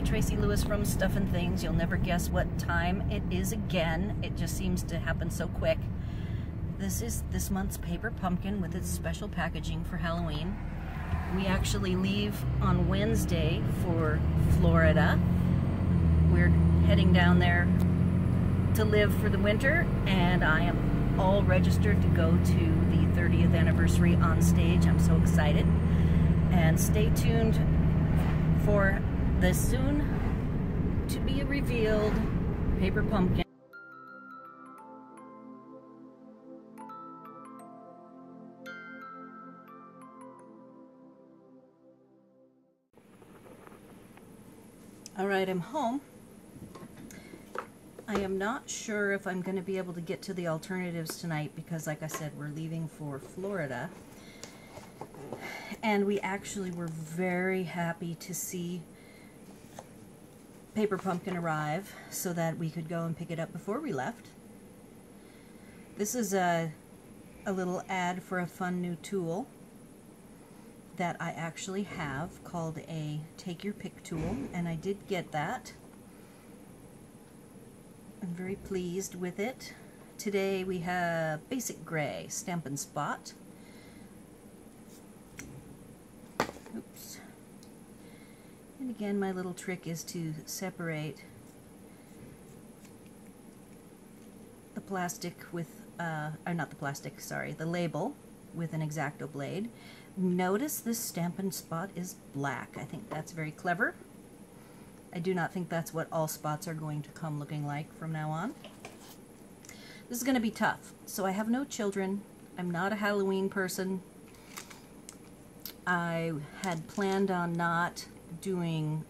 Hi, Tracy Lewis from Stuff and Things. You'll never guess what time it is again. It just seems to happen so quick. This is this month's paper pumpkin with its special packaging for Halloween. We actually leave on Wednesday for Florida. We're heading down there to live for the winter, and I am all registered to go to the 30th anniversary on stage. I'm so excited. And stay tuned for the soon to be revealed paper pumpkin. All right, I'm home. I am not sure if I'm going to be able to get to the alternatives tonight because, like I said, we're leaving for Florida. And we actually were very happy to see paper pumpkin arrive so that we could go and pick it up before we left. This is a little ad for a fun new tool that I actually have called a Take Your Pick tool, and I did get that. I'm very pleased with it. Today we have basic gray, Stampin' Spot. Oops. And again, my little trick is to separate the plastic with, or not the plastic, sorry, the label with an X-Acto blade. Notice this Stampin' Spot is black. I think that's very clever. I do not think that's what all spots are going to come looking like from now on. This is going to be tough. So I have no children. I'm not a Halloween person. I had planned on not doing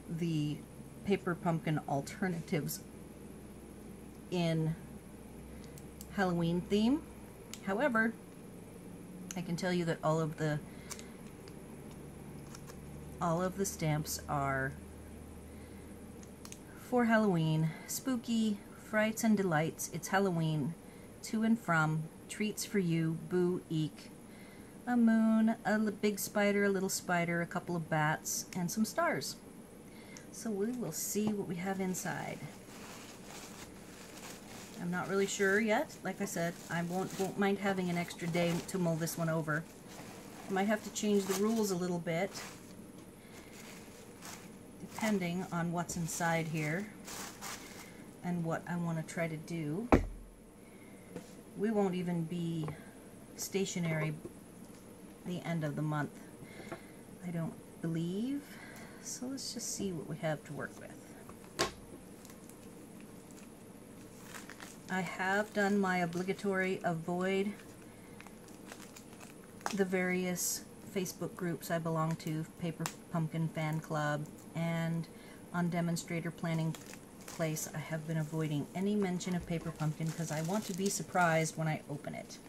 the paper pumpkin alternatives in Halloween theme. However, I can tell you that all of the stamps are for Halloween. Spooky, Frights and Delights, It's Halloween, To and From, Treats for You, Boo, Eek, a moon, a big spider, a little spider, a couple of bats, and some stars. So we will see what we have inside. I'm not really sure yet. Like I said, I won't mind having an extra day to mull this one over. I might have to change the rules a little bit, depending on what's inside here and what I want to try to do. We won't even be stationary the end of the month, I don't believe. So let's just see what we have to work with. I have done my obligatory avoid the various Facebook groups I belong to, Paper Pumpkin Fan Club, and on Demonstrator Planning Place I have been avoiding any mention of paper pumpkin because I want to be surprised when I open it.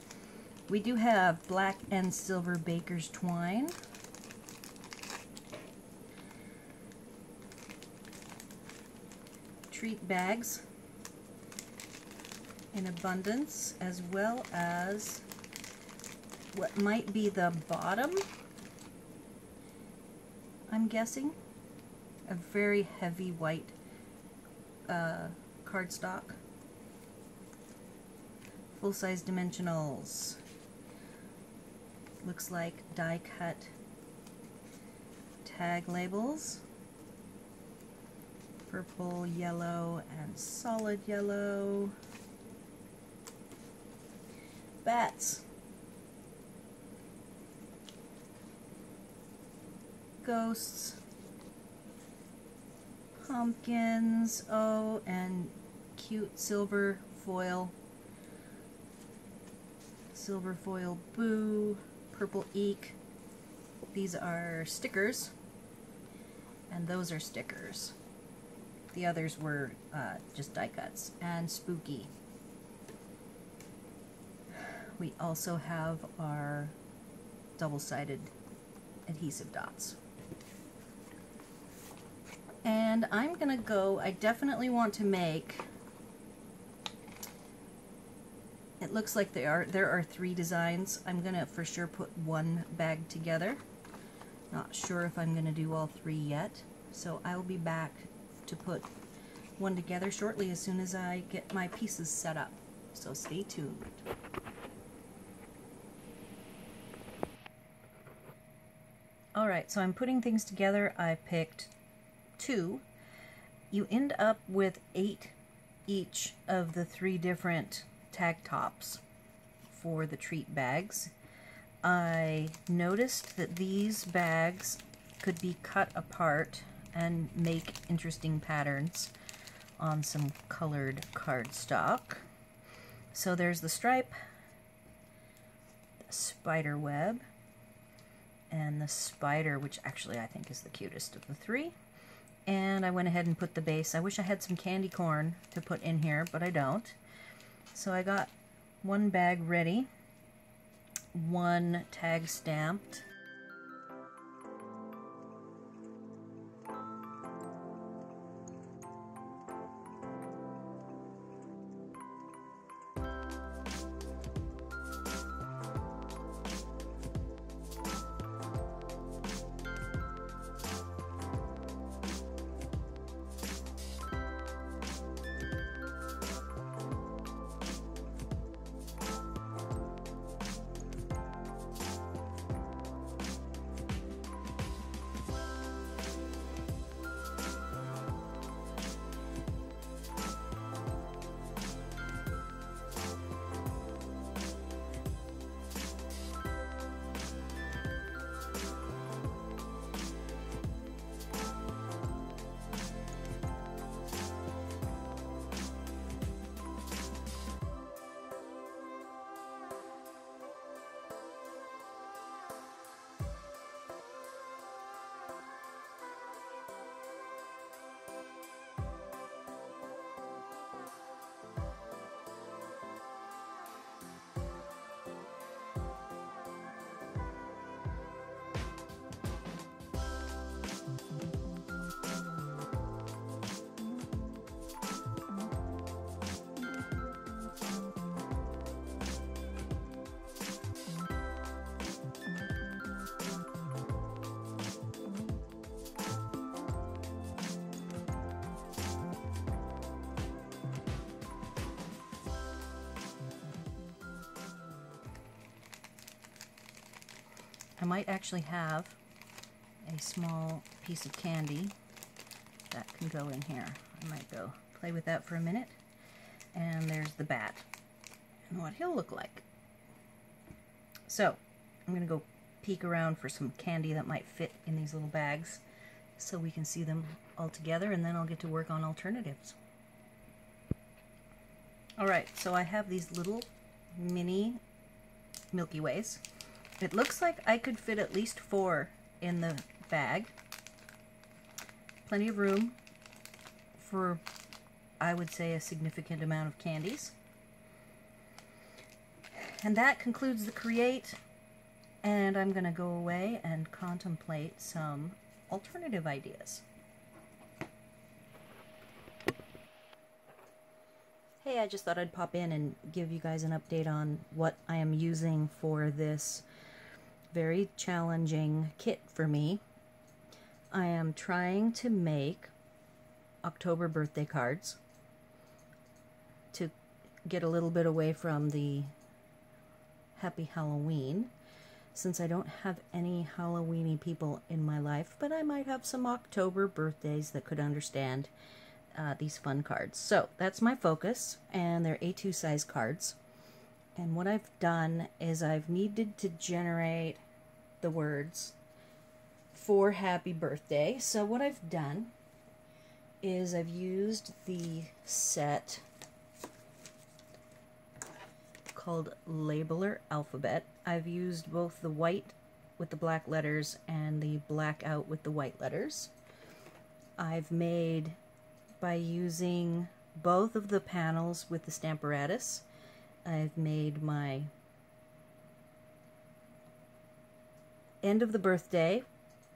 We do have black and silver baker's twine. Treat bags in abundance, as well as what might be the bottom, I'm guessing. A very heavy white cardstock. Full-size dimensionals. Looks like die-cut tag labels. Purple, yellow, and solid yellow. Bats. Ghosts. Pumpkins. Oh, and cute silver foil. Silver foil Boo. Purple Eek. These are stickers, and those are stickers. The others were just die cuts. And Spooky. We also have our double-sided adhesive dots. And I'm gonna go, I definitely want to make, it looks like there are 3 designs. I'm gonna for sure put one bag together. Not sure if I'm gonna do all 3 yet. So I will be back to put one together shortly as soon as I get my pieces set up. So stay tuned. Alright, so I'm putting things together. I picked 2. You end up with 8 each of the 3 different tag tops for the treat bags. I noticed that these bags could be cut apart and make interesting patterns on some colored cardstock. So there's the stripe, the spider web, and the spider, which actually I think is the cutest of the 3. And I went ahead and put the base. I wish I had some candy corn to put in here, but I don't. So I got one bag ready, one tag stamped. I might actually have a small piece of candy that can go in here. I might go play with that for a minute. And there's the bat and what he'll look like. So I'm going to go peek around for some candy that might fit in these little bags so we can see them all together, and then I'll get to work on alternatives. Alright, so I have these little mini Milky Ways. It looks like I could fit at least 4 in the bag. Plenty of room for, I would say, a significant amount of candies. And that concludes the create, and I'm going to go away and contemplate some alternative ideas. Hey, I just thought I'd pop in and give you guys an update on what I am using for this very challenging kit for me. I am trying to make October birthday cards to get a little bit away from the Happy Halloween, since I don't have any Halloweeny people in my life, but I might have some October birthdays that could understand these fun cards. So that's my focus, and they're A2 size cards. And what I've done is I've needed to generate the words for happy birthday. So what I've done is I've used the set called Labeler Alphabet. I've used both the white with the black letters and the black out with the white letters. I've made, by using both of the panels with the Stamparatus, I've made my end of the birthday,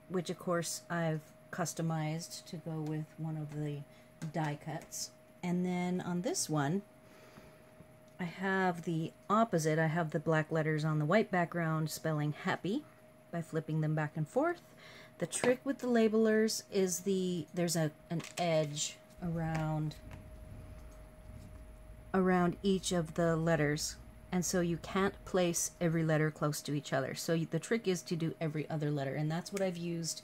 which of course I've customized to go with one of the die cuts. And then on this one, I have the opposite. I have the black letters on the white background spelling happy by flipping them back and forth. The trick with the labelers is there's an edge around each of the letters, and so you can't place every letter close to each other. So the trick is to do every other letter, and that's what I've used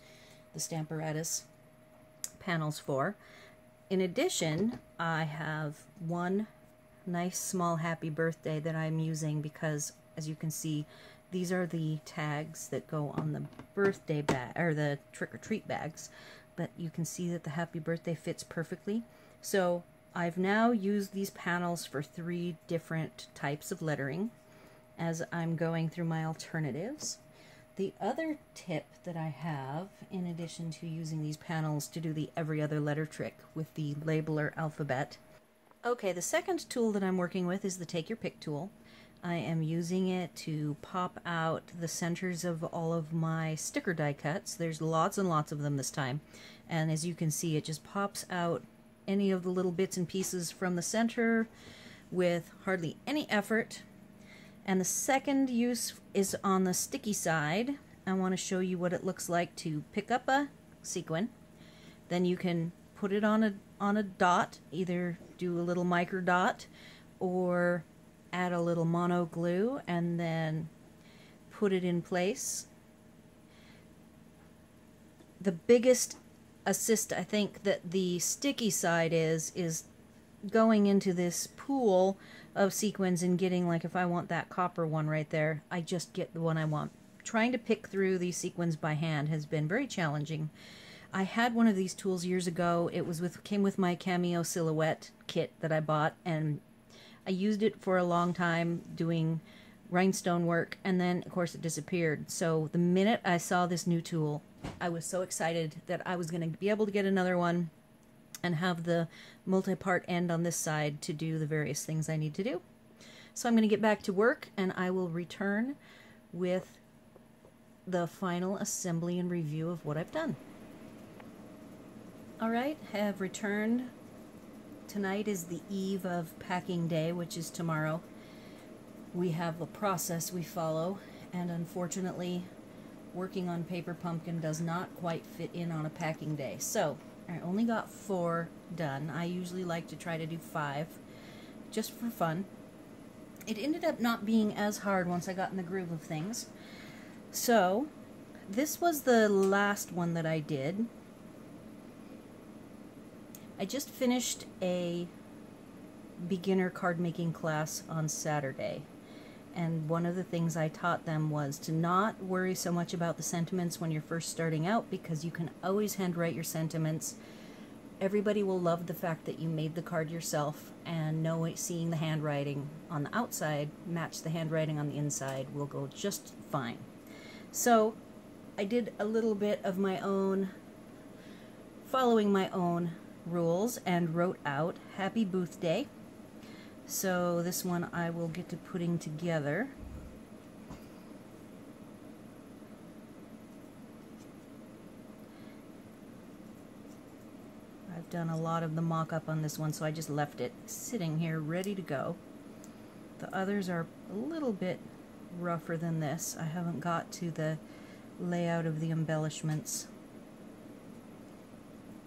the Stamparatus panels for. In addition, I have one nice small happy birthday that I'm using because, as you can see, these are the tags that go on the birthday bag, or the trick-or-treat bags, but you can see that the happy birthday fits perfectly. So I've now used these panels for 3 different types of lettering as I'm going through my alternatives. The other tip that I have, in addition to using these panels to do the every other letter trick with the labeler alphabet. Okay, the second tool that I'm working with is the Take Your Pick tool. I am using it to pop out the centers of all of my sticker die cuts. There's lots and lots of them this time. And as you can see, it just pops out any of the little bits and pieces from the center with hardly any effort. And the second use is on the sticky side. I want to show you what it looks like to pick up a sequin. Then you can put it on a dot, either do a little micro dot or add a little mono glue and then put it in place. The biggest assist I think that the sticky side is going into this pool of sequins and getting, like, if I want that copper one right there, I just get the one I want. Trying to pick through these sequins by hand has been very challenging. I had one of these tools years ago. It was came with my Cameo Silhouette kit that I bought, and I used it for a long time doing rhinestone work, and then of course it disappeared. So the minute I saw this new tool, I was so excited that I was going to be able to get another one and have the multi-part end on this side to do the various things I need to do. So I'm going to get back to work, and I will return with the final assembly and review of what I've done. Alright, I have returned. Tonight is the eve of packing day, which is tomorrow. We have a process we follow, and unfortunately working on Paper Pumpkin does not quite fit in on a packing day. So I only got 4 done. I usually like to try to do 5 just for fun. It ended up not being as hard once I got in the groove of things. So this was the last one that I did. I just finished a beginner card making class on Saturday, and one of the things I taught them was to not worry so much about the sentiments when you're first starting out, because you can always handwrite your sentiments. Everybody will love the fact that you made the card yourself, and seeing the handwriting on the outside match the handwriting on the inside will go just fine. So I did a little bit of my own, following my own rules, and wrote out Happy Birthday. So this one I will get to putting together. I've done a lot of the mock-up on this one, so I just left it sitting here ready to go. The others are a little bit rougher than this. I haven't got to the layout of the embellishments.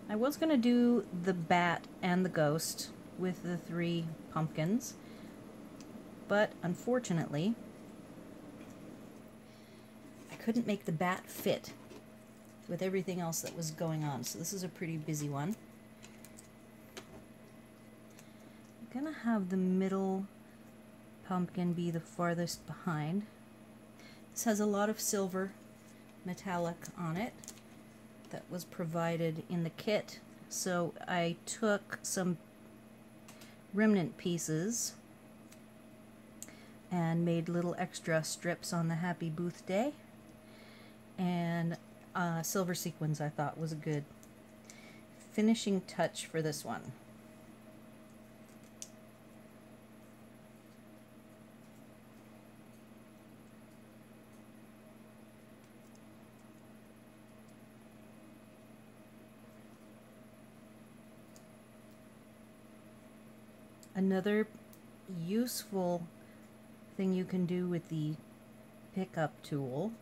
I was going to do the bat and the ghost with the 3 pumpkins, but unfortunately I couldn't make the bat fit with everything else that was going on, so this is a pretty busy one. I'm going to have the middle pumpkin be the farthest behind. This has a lot of silver metallic on it that was provided in the kit, so I took some remnant pieces and made little extra strips on the Happy Birthday, and silver sequins I thought was a good finishing touch for this one. Another useful thing you can do with the pickup tool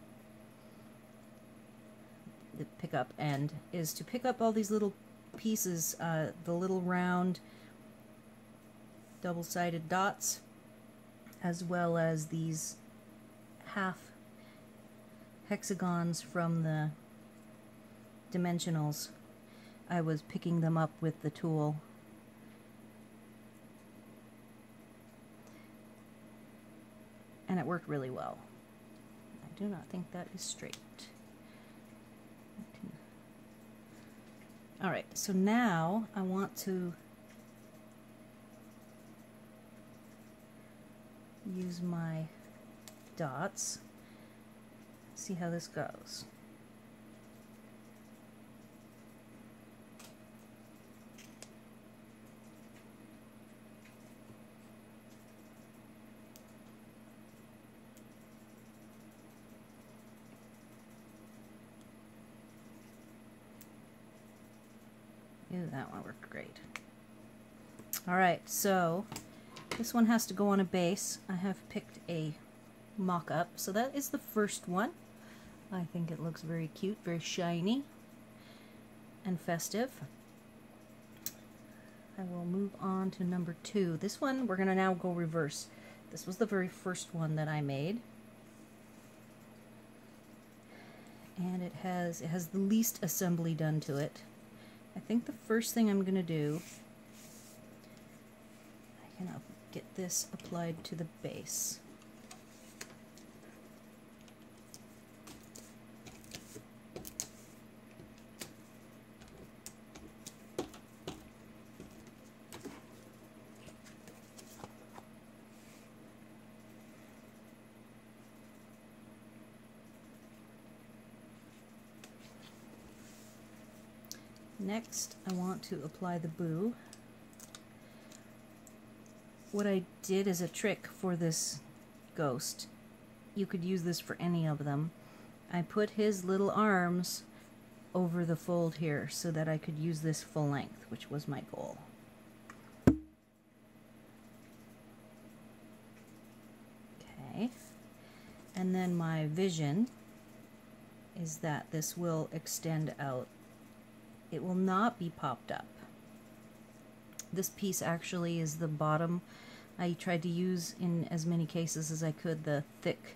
the pickup end, is to pick up all these little pieces, the little round double-sided dots, as well as these half hexagons from the dimensionals. I was picking them up with the tool. And it worked really well. I do not think that is straight. Alright, so now I want to use my dots. See how this goes. Ew, that one worked great. Alright, so this one has to go on a base. I have picked a mock-up, so that is the first one. I think it looks very cute, very shiny and festive. I will move on to number 2. This one we're going to now go reverse. This was the very first one that I made. And it has the least assembly done to it. I think the first thing I'm going to do, I can get this applied to the base. Next, I want to apply the boo. What I did as a trick for this ghost, you could use this for any of them, I put his little arms over the fold here so that I could use this full length, which was my goal. Okay, and then my vision is that this will extend out. It will not be popped up. This piece actually is the bottom. I tried to use in as many cases as I could the thick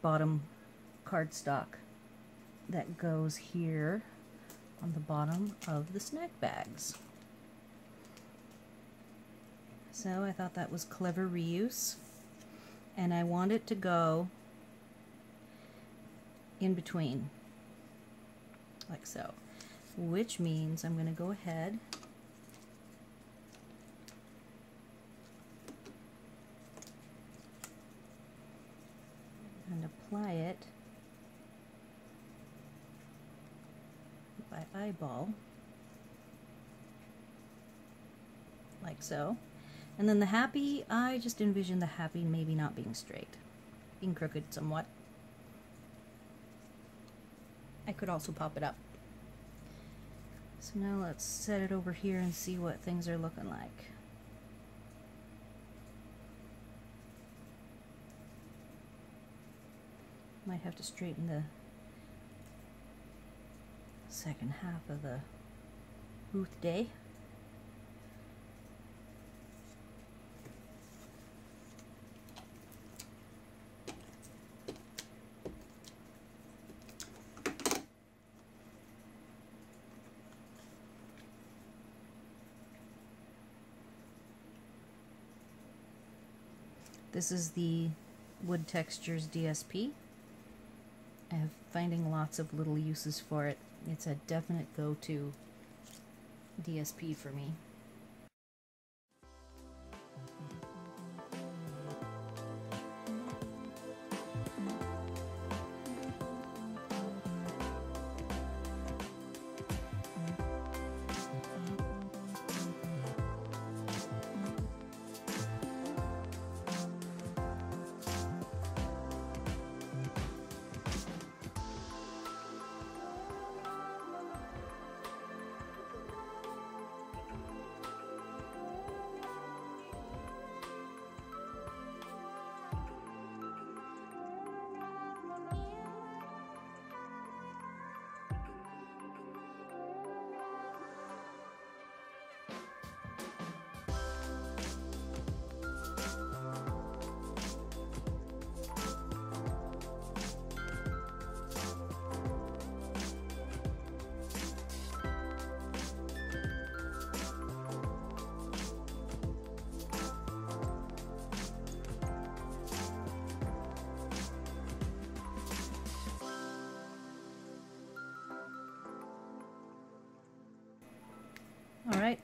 bottom cardstock that goes here on the bottom of the snack bags. So I thought that was clever reuse, and I want it to go in between, like so. Which means I'm going to go ahead and apply it by eyeball, like so. And then the happy, I just envision the happy maybe not being straight, being crooked somewhat. I could also pop it up. So now let's set it over here and see what things are looking like. Might have to straighten the second half of the booth day. This is the Wood Textures DSP. I'm finding lots of little uses for it. It's a definite go-to DSP for me. All right,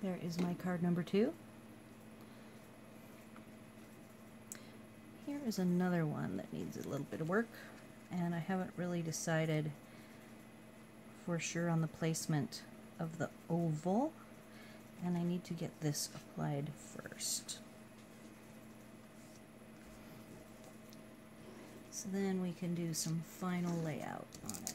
there is my card number 2. Here is another one that needs a little bit of work, and I haven't really decided for sure on the placement of the oval, and I need to get this applied first. So then we can do some final layout on it.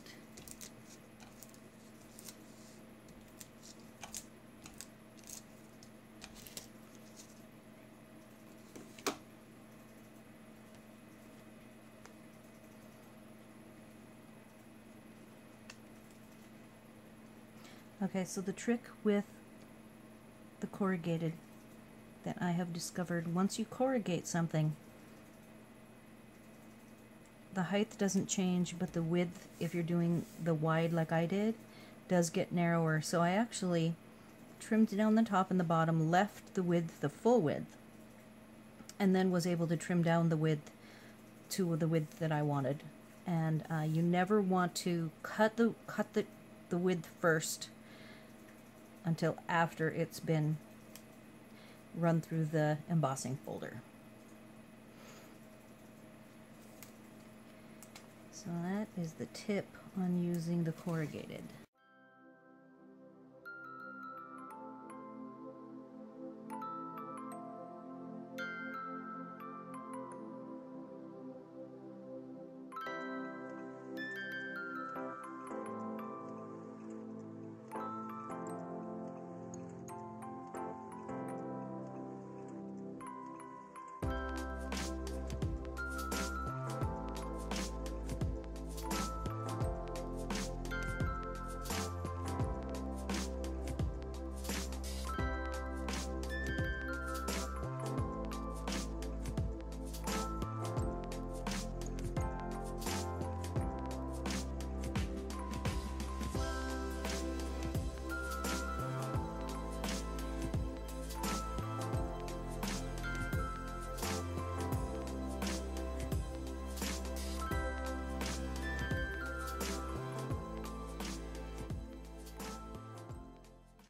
Okay, so the trick with the corrugated that I have discovered, once you corrugate something, the height doesn't change, but the width, if you're doing the wide like I did, does get narrower. So I actually trimmed down the top and the bottom, left the width the full width, and then was able to trim down the width to the width that I wanted. And you never want to cut the width first until after it's been run through the embossing folder. So that is the tip on using the corrugated.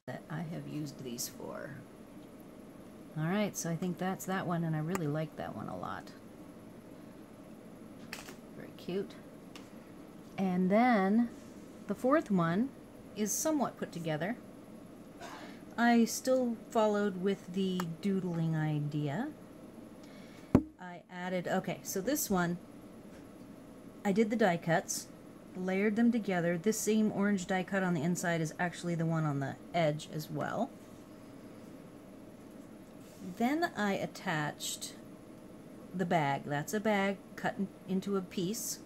That I have used these for. Alright, so I think that's that one, and I really like that one a lot. Very cute. And then the fourth one is somewhat put together. I still followed with the doodling idea. I added, okay, so this one, I did the die cuts, layered them together. This same orange die cut on the inside is actually the one on the edge as well. Then I attached the bag. That's a bag cut into a piece.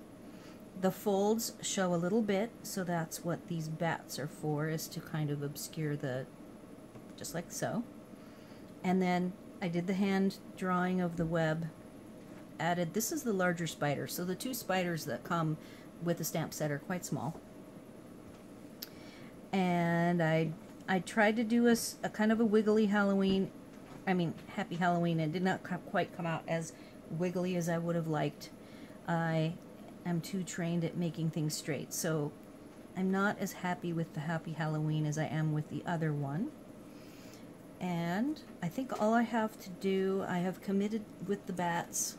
The folds show a little bit, so that's what these bats are for, is to kind of obscure the, just like so. And then I did the hand drawing of the web, added, this is the larger spider, so the 2 spiders that come with the stamp set are quite small. And I tried to do a kind of a wiggly Halloween, Happy Halloween. It did not quite come out as wiggly as I would have liked. I am too trained at making things straight, so I'm not as happy with the Happy Halloween as I am with the other one. And I think all I have to do, I have committed with the bats.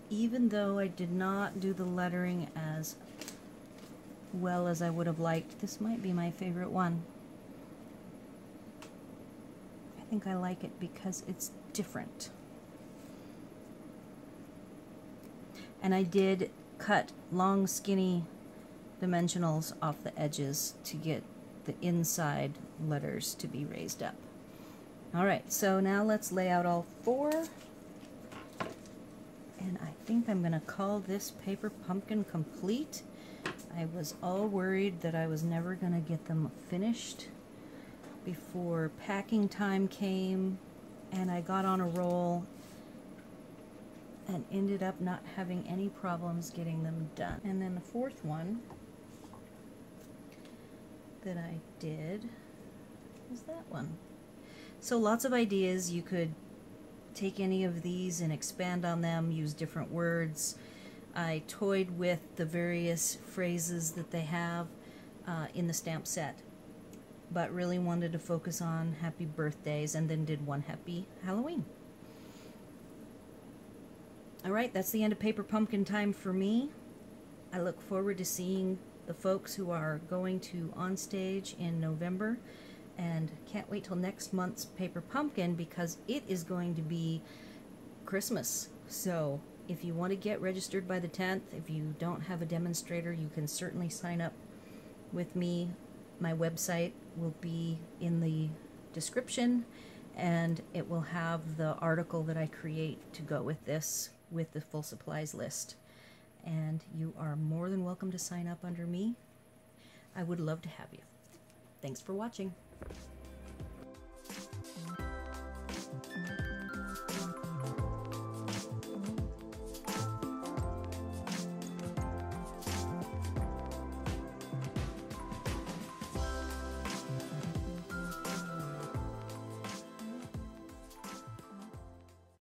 Even though I did not do the lettering as well as I would have liked, this might be my favorite one. I think I like it because it's different. And I did cut long, skinny dimensionals off the edges to get the inside letters to be raised up. Alright, so now let's lay out all 4. think I'm gonna call this paper pumpkin complete. I was all worried that I was never gonna get them finished before packing time came, and I got on a roll and ended up not having any problems getting them done. And then the fourth one that I did was that one. So lots of ideas. You could take any of these and expand on them, use different words. I toyed with the various phrases that they have in the stamp set, but really wanted to focus on happy birthdays, and then did one happy Halloween. Alright, that's the end of Paper Pumpkin time for me. I look forward to seeing the folks who are going to On Stage in November, and can't wait till next month's Paper Pumpkin, because it is going to be Christmas. So if you want to get registered by the 10th, if you don't have a demonstrator, you can certainly sign up with me. My website will be in the description, and it will have the article that I create to go with this, with the full supplies list. And you are more than welcome to sign up under me. I would love to have you. Thanks for watching.